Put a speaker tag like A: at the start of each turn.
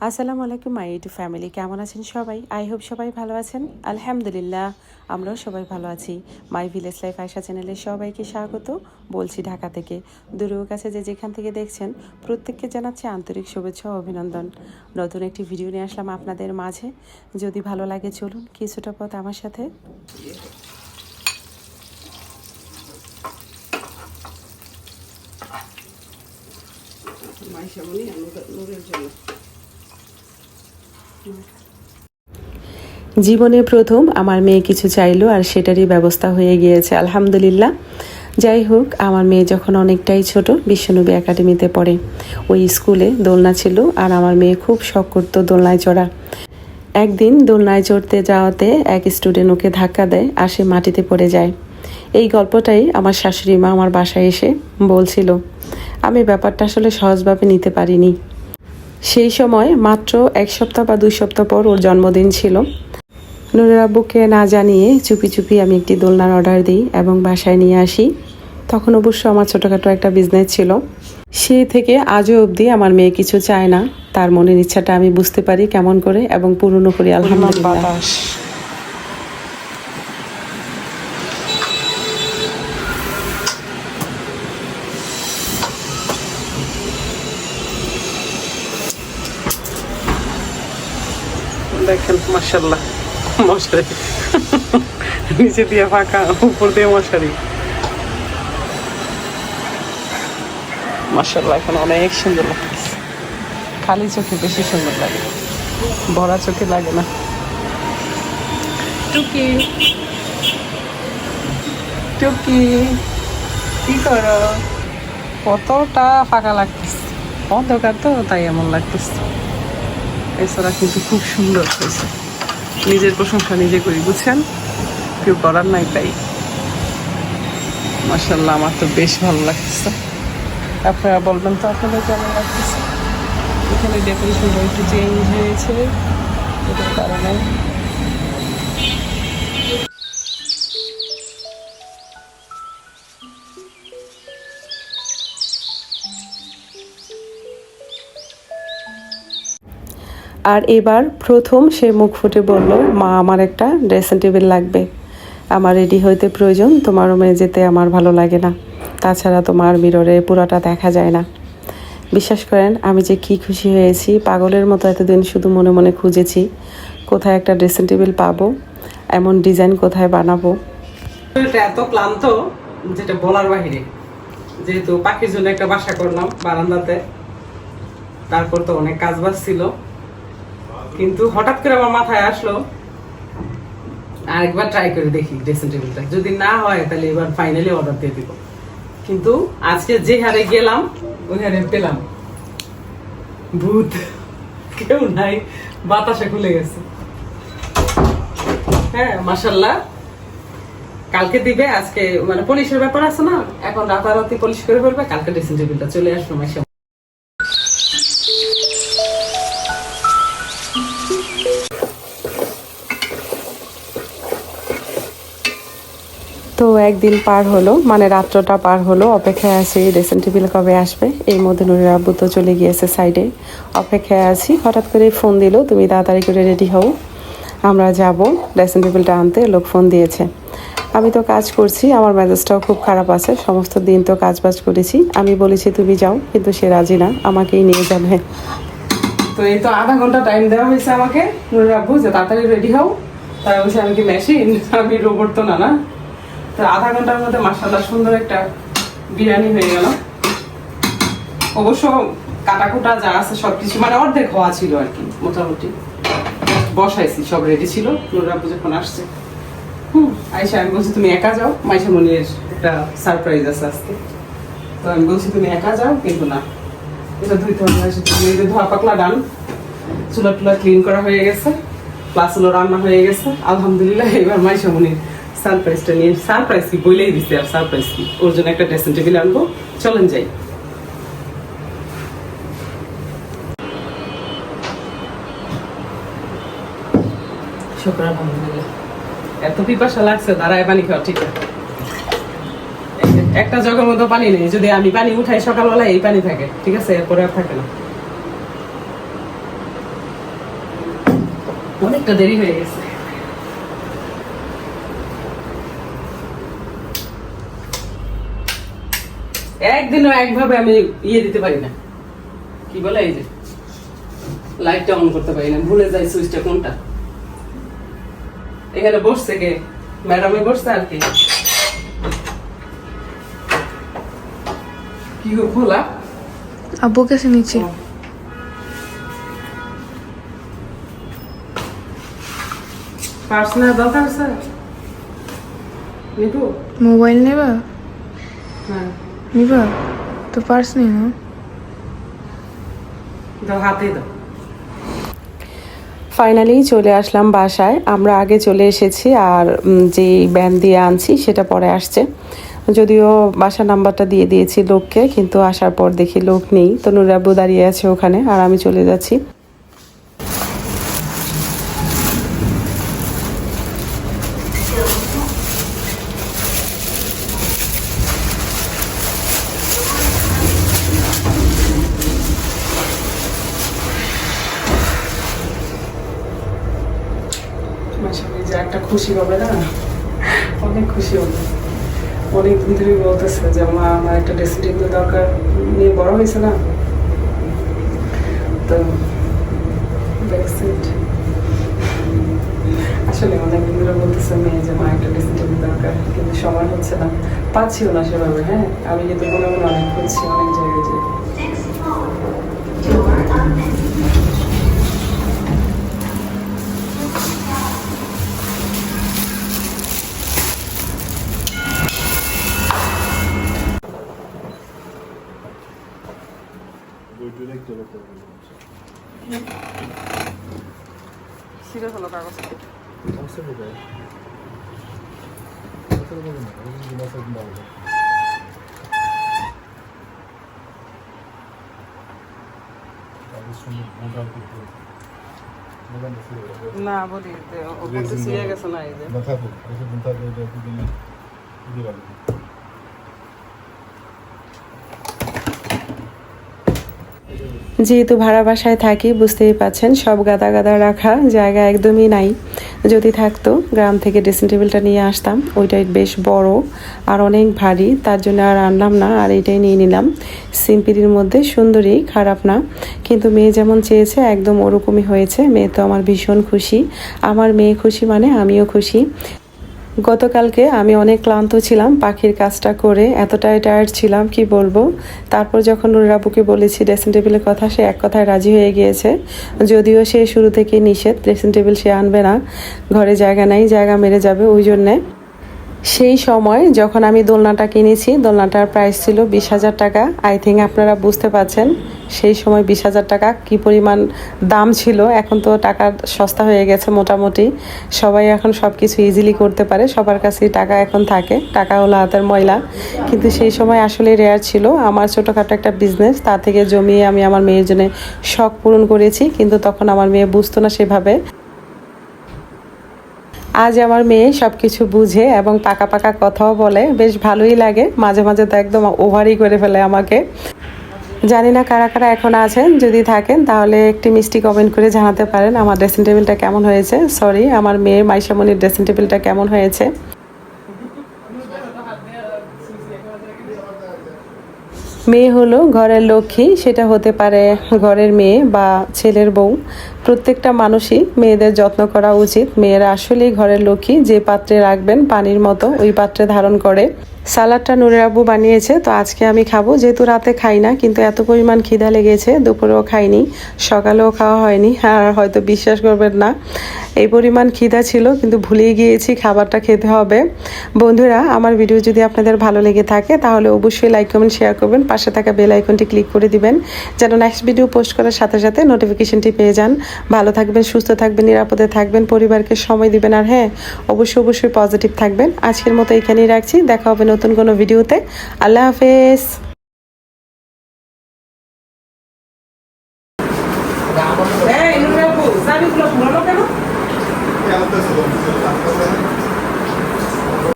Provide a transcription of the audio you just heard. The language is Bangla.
A: আসসালামু আলাইকুম মাই ইউটিউব ফ্যামিলি, কেমন আছেন সবাই? আই হোপ সবাই ভালো আছেন। আলহামদুলিল্লাহ আমরাও সবাই ভালো আছি। মাই ভিলেজ লাইফ আয়শা চ্যানেলে সবাইকে স্বাগত বলছি ঢাকা থেকে। দূরের কাছে যে যেখান থেকে দেখছেন প্রত্যেককে জানাচ্ছি আন্তরিক শুভেচ্ছা ও অভিনন্দন। নতুন একটি ভিডিও নিয়ে আসলাম আপনাদের মাঝে। যদি ভালো লাগে চলুন কিছুটা পথ আমার সাথে। জীবনে প্রথম আমার মেয়ে কিছু চাইলো আর সেটারই ব্যবস্থা হয়ে গিয়েছে আলহামদুলিল্লাহ। যাই হোক, আমার মেয়ে যখন অনেকটাই ছোট বিশ্বনবী একাডেমিতে পড়ে, ওই স্কুলে দোলনা ছিল আর আমার মেয়ে খুব শখ করতো দোলনায় চড়া। একদিন দোলনায় চড়তে যাওয়াতে এক স্টুডেন্ট ওকে ধাক্কা দেয় আর সে মাটিতে পড়ে যায়। এই গল্পটাই আমার শাশুড়ি মা আমার বাসায় এসে বলছিল। আমি ব্যাপারটা আসলে সহজভাবে নিতে পারিনি। সেই সময় মাত্র 1 সপ্তাহ বা 2 সপ্তাহ পর ওর জন্মদিন ছিল। নুরের আব্বুকে না জানিয়ে চুপি চুপি আমি একটি দোলনার অর্ডার দিই এবং বাসায় নিয়ে আসি। তখন অবশ্য আমার ছোটোখাটো একটা বিজনেস ছিল। সে থেকে আজও অবধি আমার মেয়ে কিছু চায় না। তার মনের ইচ্ছাটা আমি বুঝতে পারি কেমন করে এবং পূরণ করি আলহামদুলিল্লাহ। দেখেন মাশাআল্লাহ, মশারি নিচে দিয়ে ফাঁকা, উপর দিয়ে মশারি। মাশাআল্লাহ এখন অনেক সুন্দর লাগছে। খালি চোখে বেশি সুন্দর লাগে, ভরা চোখে লাগে না। টুকি টুকি কি করো? কতটা ফাঁকা লাগতেছে, অন্ধকার তো তাই এমন লাগতেছে। এছাড়া কিন্তু খুব সুন্দর হয়েছে। নিজের প্রশংসা নিজে করি, বুঝছেন? কেউ করার নাই তাই। মাশাআল্লাহ আমার তো বেশ ভালো লাগতেছে। আপনারা বলবেন তো আপনাদের কেমন লাগতেছে? এখানে ডেকোরেশনটা একটু চেঞ্জ হয়েছে, এটার কারণে। আর এবার প্রথম সে মুখ ফুটে বলল, মা আমার একটা ড্রেসিং টেবিল লাগবে, আমার রেডি হইতে প্রয়োজন, তোমার রুমে যেতে আমার ভালো লাগে না, তাছাড়া তোমার মিররে পুরাটা দেখা যায় না। বিশ্বাস করেন আমি যে কি খুশি হয়েছি, পাগলের মতো এতদিন শুধু মনে মনে খুঁজেছি কোথায় একটা ড্রেসিং টেবিল পাবো, এমন ডিজাইন কোথায় বানাবো। এটা এত ক্লান্ত যেটা বলার বাহিরে। যেহেতু পাখির জন্য একটা বাসা করলাম বারান্দাতে, তারপর তো অনেক কাজ বাজ ছিল, কিন্তু হঠাৎ করে আমার মাথায় আসলো আরেকবার ট্রাই করে দেখি ড্রেসিং টেবিলটা, যদি না হয় তাহলে এবার ফাইনালি অর্ডার দিয়ে দিব। কিন্তু আজকে যে হারে গেলাম ওই হারে পেলাম ভূত, কেউ নাই, বাতাসে খুলে গেছে। হ্যাঁ মাশাআল্লাহ, কালকে দিবে, আজকে মানে পলিশের ব্যাপার আছে না, এখন রাতারাতি পলিশ করে ফেলবে, কালকে ড্রেসিং টেবিলটা চলে আসলো মাসে। তো একদিন পার হলো, মানে রাত্রটা পার হলো, অপেক্ষায় আছি ড্রেসিং টেবিল কবে আসবে। এই মধ্যে নুরের আব্বু তো চলে গিয়েছে সাইডে, অপেক্ষায় আছি। হঠাৎ করে ফোন দিল, তুমি তাড়াতাড়ি করে রেডি হও, আমরা যাব ড্রেসিং টেবিলটা আনতে। লোক ফোন দিয়েছে। আমি তো কাজ করছি, আমার মেজাজটাও খুব খারাপ আছে, সমস্ত দিন তো কাজ বাজ করেছি। আমি বলেছি তুমি যাও, কিন্তু সে রাজি না, আমাকেই নিয়ে যাবে। তো এই তো আধা ঘন্টা টাইম দেওয়া হয়েছে আমাকে, নুরের আব্বু যে তাড়াতাড়ি রেডি হও। তাই বলছে আমি কি মেশিন, আমি রোবট তো না। তো আধা ঘন্টার মধ্যে মাশাআল্লাহ সুন্দর একটা বিরিয়ানি হয়ে গেল। অবশ্য কাটাকুটা যা আছে সবকিছু মানে অর্ধেক হওয়া ছিল আর কি, মোটামুটি বসাইছি, সব রেডি ছিল। নুরের আব্বু যখন আসছে, আইসা আমি বলছি তুমি একা যাও, মাইশা মনির একটা সারপ্রাইজ আছে আজকে। তো আমি বলছি তুমি একা যাও, কিন্তু না, এটা ধুইতে হবে। ধোয়া পাকলা ডান, চুলা টুলা ক্লিন করা হয়ে গেছে, প্লাস হলো রান্না হয়ে গেছে আলহামদুলিল্লাহ। এবার মাইশা মনির সারপ্রাইজটা নিয়ে, সারপ্রাইজ কি বলেই দিচ্ছে, আর সারপ্রাইজ কি, ওর জন্য একটা ড্রেসিং টেবিল আনবো, চলেন যাই। শুকর আলহামদুলিল্লাহ, এত পিপাসা লাগছে, দাঁড়ায় পানি খাওয়া ঠিক আছে। একটা জগের মতো পানি নেই, যদি আমি পানি উঠাই সকালবেলা এই পানি থাকে, ঠিক আছে, এরপরে আর থাকে না। অনেকটা দেরি হয়ে গেছে। একদিনও একভাবে আমি দিতে পারি না, কি বলে এই যে লাইটটা অন করতে পারি না, ভুলে যাই সুইচটা কোনটা। এখানে বসছে কে? ম্যাডামে বসছে আর কি। কি গো খোলা?
B: আব্বু কাছে নিচে।
A: পার্সোনাল দরকার স্যার নিবো?
B: মোবাইল নেবা?
A: হ্যাঁ
B: নিবা তো, পার্স নেই না?
A: দাও, হাতে দাও। ফাইনালি চলে আসলাম বাসায়। আমরা আগে চলে এসেছি, আর যে ব্যান দিয়ে আনছি সেটা পরে আসছে। যদিও বাসা নাম্বারটা দিয়ে দিয়েছি লোককে, কিন্তু আসার পর দেখি লোক নেই। তো নুরাব্বু দাঁড়িয়ে আছে ওখানে, আর আমি চলে যাচ্ছি। যে একটা খুশি হবে না, অনেক খুশি হবে। অনেক দিন ধরে বলতেছে যে মা আমার একটা ড্রেসিং টেবিল দরকার, নিয়ে বড় হয়েছে না, তো আসলে অনেক দিন ধরে বলতেছে মেয়ে যে মা একটা ড্রেসিং টেবিল দরকার, কিন্তু সময় হচ্ছে না, পাচ্ছিও না সেভাবে। হ্যাঁ, আমি কিন্তু মনে মনে অনেক খুঁজছি অনেক জায়গায় যে। না বলি গেছে না, এই যে যেহেতু ভাড়া বাসায় থাকি, বুঝতেই পাচ্ছেন সব গাদা গাদা রাখা জায়গা একদমই নাই। যদি থাকতো গ্রাম থেকে ড্রেসিং টেবিলটা নিয়ে আসতাম, ওইটাই বেশ বড় আর অনেক ভারী, তার জন্য আর আনলাম না, আর এইটাই নিয়ে নিলাম। সিম্পলির মধ্যে সুন্দরী, খারাপ না, কিন্তু মেয়ে যেমন চেয়েছে একদম ওরকমই হয়েছে। মেয়ে তো আমার ভীষণ খুশি, আমার মেয়ে খুশি মানে আমিও খুশি। গতকালকে আমি অনেক ক্লান্ত ছিলাম পাখির কাজটা করে, এতটাই টায়ার্ড ছিলাম কি বলবো। তারপর যখন নুরাবুকে বলেছি ড্রেসিং টেবিলের কথা, সে এক কথায় রাজি হয়ে গিয়েছে। যদিও সে শুরু থেকে নিষেধ, ড্রেসিং টেবিল সে আনবে না, ঘরে জায়গা নাই, জায়গা মেরে যাবে ওই জন্যে। সেই সময় যখন আমি দোলনাটা কিনেছি, দোলনাটার প্রাইস ছিল 20,000 টাকা। আই থিঙ্ক আপনারা বুঝতে পারছেন সেই সময় 20,000 টাকা কি পরিমাণ দাম ছিল। এখন তো টাকা সস্তা হয়ে গেছে মোটামুটি, সবাই এখন সব কিছু ইজিলি করতে পারে, সবার কাছেই টাকা এখন থাকে, টাকা হলো হাতের ময়লা। কিন্তু সেই সময় আসলে রেয়ার ছিল। আমার ছোটোখাটো একটা বিজনেস, তা থেকে জমিয়ে আমি আমার মেয়ের জন্য শখ পূরণ করেছি, কিন্তু তখন আমার মেয়ে বুঝতো না সেভাবে। আজ আমার মেয়ে সব কিছু বুঝে এবং পাকা পাকা কথাও বলে, বেশ ভালোই লাগে। মাঝে মাঝে তো একদম ওভারই করে ফেলে আমাকে। জানি না কারা কারা এখন আছেন, যদি থাকেন তাহলে একটি মিষ্টি কমেন্ট করে জানাতে পারেন আমার ড্রেসিং টেবিলটা কেমন হয়েছে, সরি আমার মেয়ে মাইশামণির ড্রেসিং টেবিলটা কেমন হয়েছে। মেয়ে হলো ঘরের লক্ষ্মী, সেটা হতে পারে ঘরের মেয়ে বা ছেলের বউ। প্রত্যেকটা মানুষই মেয়েদের যত্ন করা উচিত। মেয়েরা আসলেই ঘরের লক্ষ্মী, যে পাত্রে রাখবেন পানির মতো ওই পাত্রে ধারণ করে। সালাডটা নুরের আব্বু বানিয়েছে, তো আজকে আমি খাবো, যেহেতু রাতে খাই না, কিন্তু এত পরিমাণ খিদা লেগেছে, দুপুরেও খাইনি, সকালেও খাওয়া হয়নি। আর হয়তো বিশ্বাস করবেন না, এই পরিমাণ খিদা ছিল, কিন্তু ভুলেই গিয়েছি খাবারটা খেতে হবে। বন্ধুরা, আমার ভিডিও যদি আপনাদের ভালো লেগে থাকে তাহলে অবশ্যই লাইক কমেন্ট শেয়ার করবেন, পাশে থাকা বেল আইকনটি ক্লিক করে দিবেন, যেন নেক্সট ভিডিও পোস্ট করার সাথে সাথে নোটিফিকেশনটি পেয়ে যান। ভালো থাকবেন, সুস্থ থাকবেন, নিরাপদে থাকবেন, পরিবারকে সময় দিবেন, আর হ্যাঁ, অবশ্যই পজিটিভ থাকবেন। আজকের মতো এখানেই রাখছি, দেখা হবে নতুন কোনো ভিডিওতে। আল্লাহ হাফেজ। এই নুরাবু, চাবিগুলো পুরানো কেন?